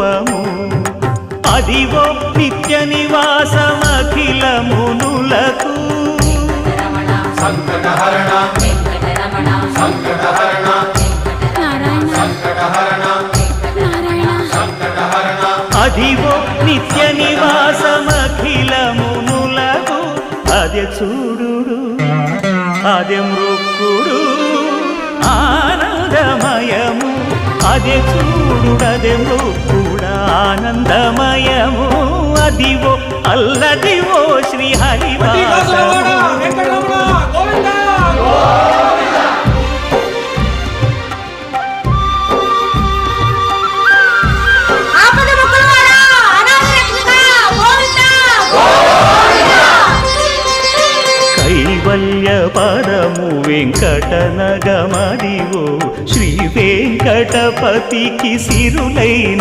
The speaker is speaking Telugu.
రూపము అదివో నిత్య నివాసమఖిలమునులకు సంకటహరణ సంకటహరణ సంకటహరణ సంకటహరణ అదివో నిత్య నివాసమఖిలమునులకు అదే చూడుడు అదే మృక్కుడు ఆనందమయము అదే చూడుడదే మృక్కుడ ఆనందమయము అదివో అల్లదివో శ్రీ హరివాసము కైవల్య పరము వెంకటనగమదివో శ్రీ వెంకటపతికి సిరులైన